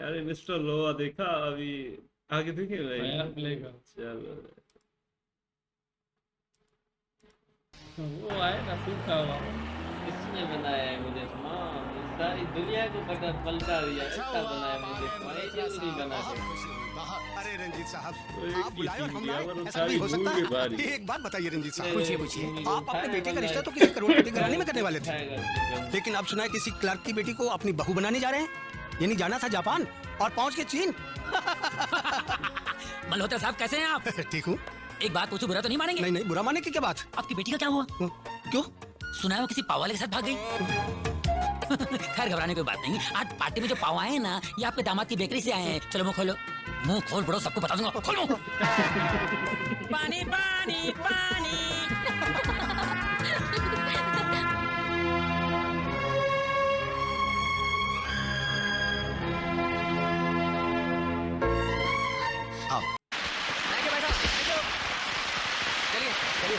अरे मिस्टर लोहा देखा अभी आगे देखे नया प्ले का चलो वो आए ना सूखा हुआ। किसने बनाया है मुझे माँ सारी दुनिया को पलटा दिया ऐसा बनाया मुझे माँ ये जल्दी बना दे अरे रंजीत साहब, एक आप ही बुलाए और चीज हम लिया लाए, पर ऐसा सारी नहीं हो सकता। भूल के बारी एक बात बताइए रंजीत साहब, पूछिए, पूछिए पूछिए। आप अपने खाएगा बेटे का रिश्ता बनाए। तो किसी करोड़पति घराने में करने वाले थे, खाएगा लेकिन अब सुना है किसी क्लर्क की बेटी को अपनी बहू बनाने जा रहे हैं। यानी जाना था जापान और पहुंच के चीन। मल्होत्रा साहब कैसे हैं आप? ठीक हूँ। एक बात पूछो, बुरा तो नहीं मानेंगे? नहीं नहीं, बुरा माने की क्या बात? आपकी बेटी का क्या हुआ? क्यों? सुना है वो किसी पाव वाले के साथ भाग गई। खैर घबराने की बात नहीं, आज पार्टी में जो पाव आए हैं ना, ये आपके दामाद की बेकरी से आए हैं। चलो मुंह खोलो, मुंह खोल बड़ो, सबको बता दूंगा। खोलो। पानी पानी पानी। आओ। चलिए चलिए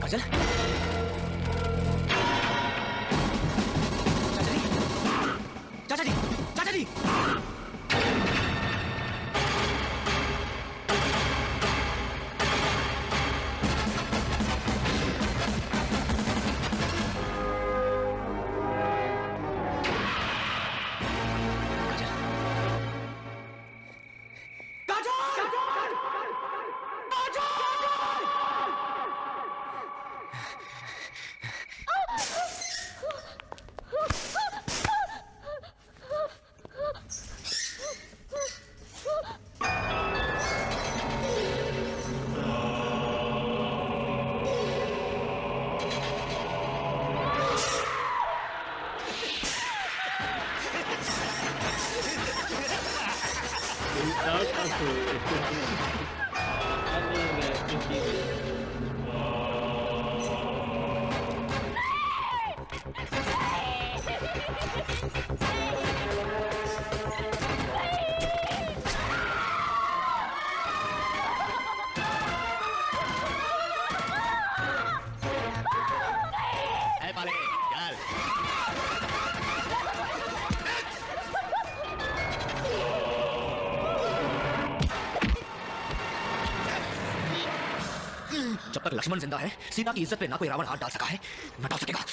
अजल, चाचा जी, चाचा जी। जब तक लक्ष्मण जिंदा है, सीता की इज्जत पे ना कोई रावण हाथ डाल सका है, न डाल सकेगा।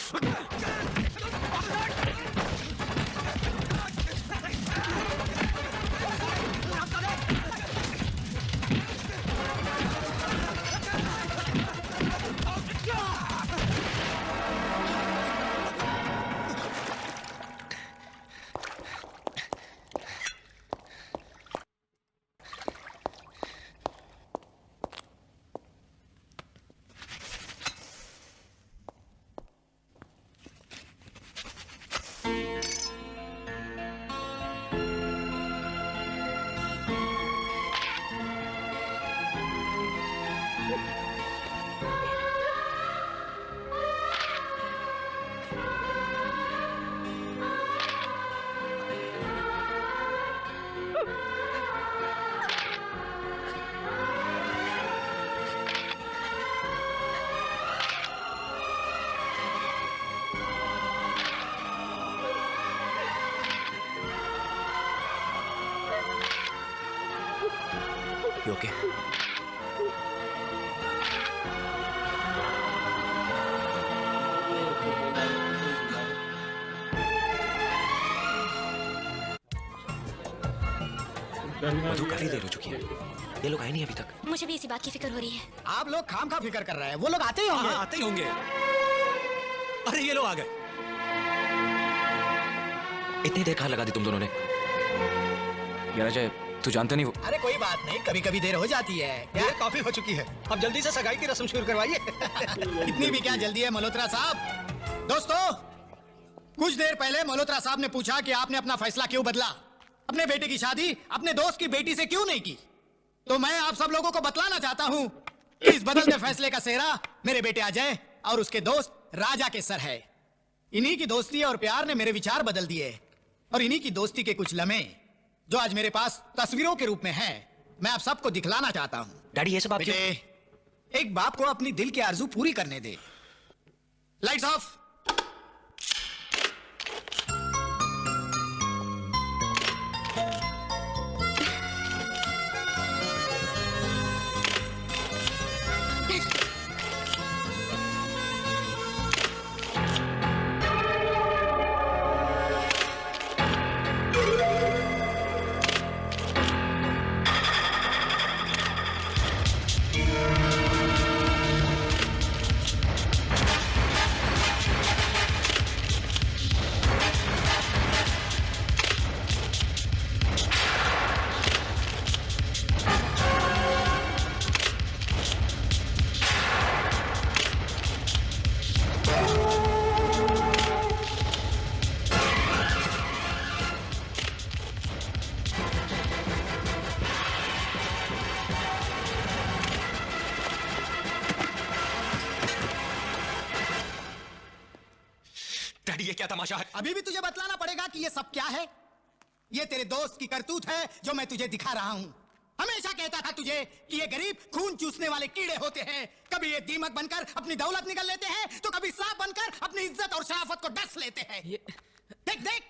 You okay? मधु काफी देर हो चुकी है, ये लोग आए नहीं अभी तक। मुझे भी इसी बात की फिक्र हो रही है। आप लोग खाम खा फिक्र कर रहे हैं, वो लोग आते ही होंगे। आते ही होंगे। अरे ये लोग आ गए। इतनी देर कहाँ लगा दी तुम दोनों ने? यार अजय, तू जानता नहीं वो। अरे कोई बात नहीं, कभी कभी देर हो जाती है। देर काफी हो चुकी है, अब जल्दी से सगाई की रस्म शुरू करवाइए। इतनी भी क्या जल्दी है मल्होत्रा साहब? दोस्तों, कुछ देर पहले मल्होत्रा साहब ने पूछा कि आपने अपना फैसला क्यों बदला, अपने बेटे की शादी अपने दोस्त की बेटी से क्यों नहीं की। तो मैं आप सब लोगों को बतलाना चाहता हूं कि इस बदलते फैसले का सेहरा मेरे बेटे अजय और उसके दोस्त राजा के सर है। इन्हीं की दोस्ती और प्यार ने मेरे विचार बदल दिए, और इन्हीं की दोस्ती के कुछ लम्हे जो आज मेरे पास तस्वीरों के रूप में हैं, मैं आप सबको दिखलाना चाहता हूं। डैडी ये सब आप क्यों? बेटे, एक बाप को अपनी दिल की आरजू पूरी करने दे। Lights off. तमाशा है? अभी भी तुझे बतलाना पड़ेगा कि ये सब क्या है। ये तेरे दोस्त की करतूत है जो मैं तुझे दिखा रहा हूँ। हमेशा कहता था तुझे कि ये गरीब खून चूसने वाले कीड़े होते हैं। कभी ये दीमक बनकर अपनी दौलत निगल लेते हैं तो कभी सांप बनकर अपनी इज्जत और शराफत को डस लेते हैं। देख देख,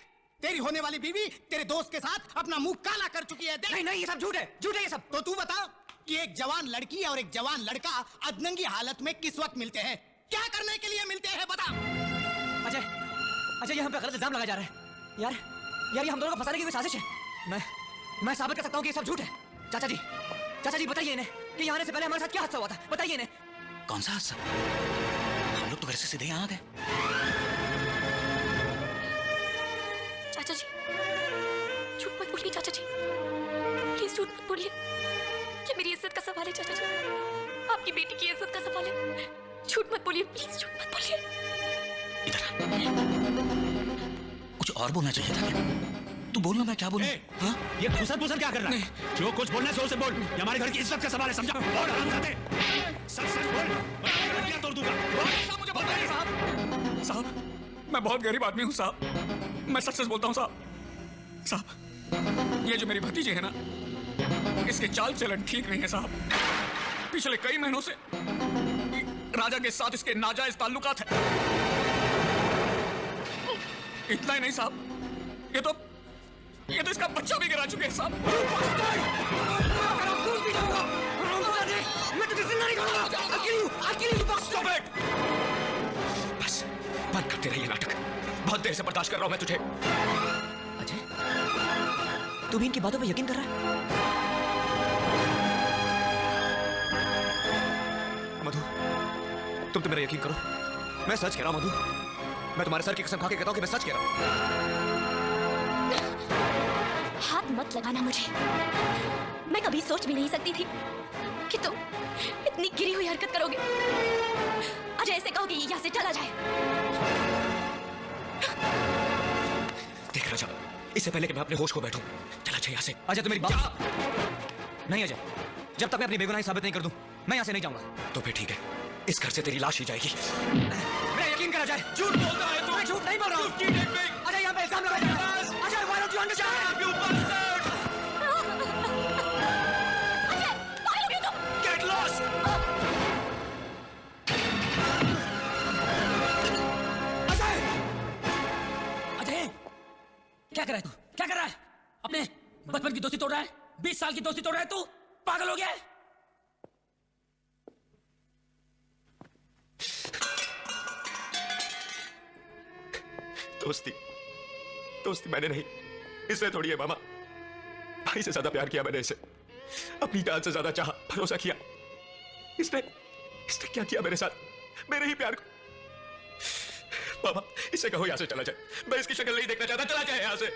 तेरी होने वाली बीवी तेरे दोस्त के साथ अपना मुंह काला कर चुकी है। देख। नहीं नहीं, ये सब झूठ है, झूठ है ये सब। तो तू बता कि एक जवान लड़की और एक जवान लड़का अधनंगी हालत में किस वक्त मिलते हैं, क्या करने के लिए मिलते हैं, बता। अजय, अजय ये हम पे गलत इल्जाम लगाया जा रहा है। यार ये हम दोनों को फंसाने की कोई साजिश है। मैं साबित कर सकता हूँ कि ये सब झूठ है। चाचा जी बताइए इन्हें कि यहाँ आने से पहले हमारे साथ क्या हादसा हुआ था, बताइए इन्हें। कौन सा हादसा? हम लोग तो घर से सीधे यहाँ आ गए। चाचा जी झूठ मत बोलिए, चाचा जी प्लीज झूठ मत बोलिए। ये मेरी इज्जत का सवाल है चाचा जी, आपकी बेटी की इज्जत का सवाल है। झूठ मत बोलिए, प्लीज झूठ मत बोलिए। इधर कुछ और बोलना चाहिए था क्या? तू बोलना, मैं क्या बोलूं? हाँ? ये घुसन क्या कर रहा है? जो कुछ बोलना जोर से बोल। ये हमारे घर की इज्जत का सवाल है, समझा? बोल हरामजादे। सच बोल, वरना मैं तोड़ दूंगा। साहब मुझे बताइए साहब, मैं बहुत गरीब आदमी हूँ साहब, मैं सच बोलता हूँ साहब। ये जो मेरी भतीजी है ना, इसके चाल चलन ठीक नहीं है साहब। पिछले कई महीनों से राजा के साथ इसके नाजायज ताल्लुकात है। इतना ही नहीं साहब, ये तो इसका बच्चा भी गिरा चुके हैं साहब। बस बंद करते रहिए नाटक, बहुत देर से बर्दाश्त कर रहा हूं मैं तुझे। अजय, तू भी इनकी बातों पे यकीन कर रहा है? मधु, तुम तो मेरा यकीन करो, मैं सच कह रहा हूं मधु। मैं तुम्हारे सर की कसम खा के कहता हूं कि मैं सच कह रहा हूं। हाथ मत लगाना मुझे, मैं कभी सोच भी नहीं सकती थी कि तुम इतनी गिरी हुई हरकत करोगे। अजय ऐसे कहोगे ये यहाँ से चला जाए। देख राजा, इससे पहले कि मैं अपने होश को बैठूं, चला जाए यहाँ से। अजय तो मेरी बात नहीं। अजय, जब तक मैं अपनी बेगुनाही साबित नहीं कर दूं, मैं यहाँ से नहीं जाऊंगा। तो फिर ठीक है, इस घर से तेरी लाश ही जाएगी। मेरा यकीन करा जाए। झूठ बोलता है तू। मैं झूठ नहीं बोल रहा हूँ। अजय यहाँ पे इल्जाम लगाया जा रहा है। Ajay, why don't you understand? You bastard! Ajay, पागल हो गए तुम? Get lost! अजय! अजय! क्या कर रहा है तू? क्या कर रहा है? अपने बचपन की दोस्ती तोड़ रहा है? 20 साल की दोस्ती तोड़ रहा है तू? पागल हो गया है? दोस्ती मैंने नहीं, इसने थोड़ी है मामा। भाई से ज्यादा प्यार किया मैंने इसे, अपनी जान से ज्यादा चाहा, भरोसा किया। इसने क्या किया मेरे साथ, मेरे ही प्यार को। मामा, इससे कहो यहाँ से चला जाए, मैं इसकी शक्ल नहीं देखना चाहता। चला जाए यहाँ से।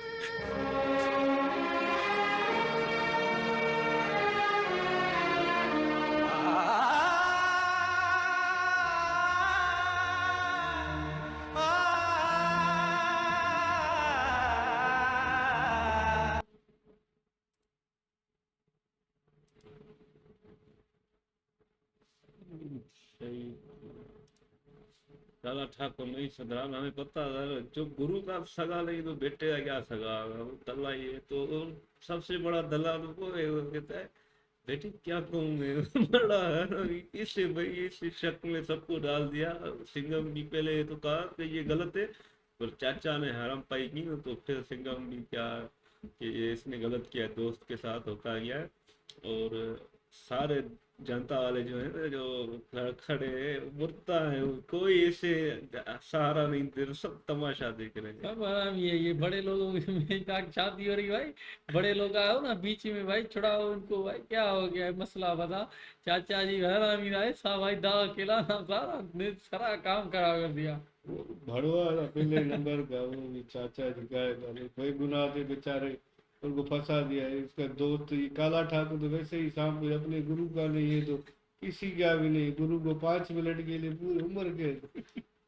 सही। काला ठाकुर नहीं सुधरा, हमें पता था जो गुरु का सगा नहीं तो बेटे का क्या सगा। दला ये तो सबसे बड़ा दलाल वो है, वो कहता है बेटी क्या कहूँ बड़ा है इसे भाई इस शक में सबको डाल दिया। सिंघम भी पहले तो कहा कि ये गलत है, पर चाचा ने हराम पाई की तो फिर सिंघम भी क्या कि इसने गलत किया, दोस्त के साथ होता गया। और सारे जनता वाले जो है जो खड़े मुर्दा है, कोई ऐसे सहारा नहीं दे रहे, सब तमाशा देख रहे हैं। सब आराम ये बड़े लोगों में शादी हो रही भाई, बड़े लोग आओ ना बीच में भाई, छुड़ाओ उनको भाई, क्या हो गया है मसला बता। चाचा जी हरामी रहे सा भाई, दा अकेला ना सारा काम खराब कर दिया। वो भड़वा था पहले नंबर का, वो भी चाचा जी का भाई गुनाह थे बेचारे, उनको फंसा दिया। इसका दोस्त ये काला ठाकुर तो वैसे ही सामने अपने गुरु का नहीं है तो किसी का भी नहीं। गुरु को 5 मिनट के लिए पूरी उम्र के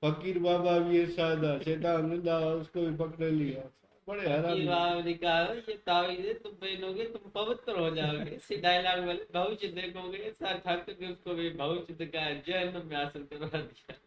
फकीर बाबा भी है सादा, शैतान निंदा उसको भी पकड़ लिया। बड़े हरामी। ये तावीज़ है, तुम पहनोगे तुम पवित्र हो जाओगे। इसी डायलॉग वाले भविष्य देखोगे, ऐसा ठाकुर के उसको भी भविष्य दिखाया, जहन्नम में हासिल करवा दिया।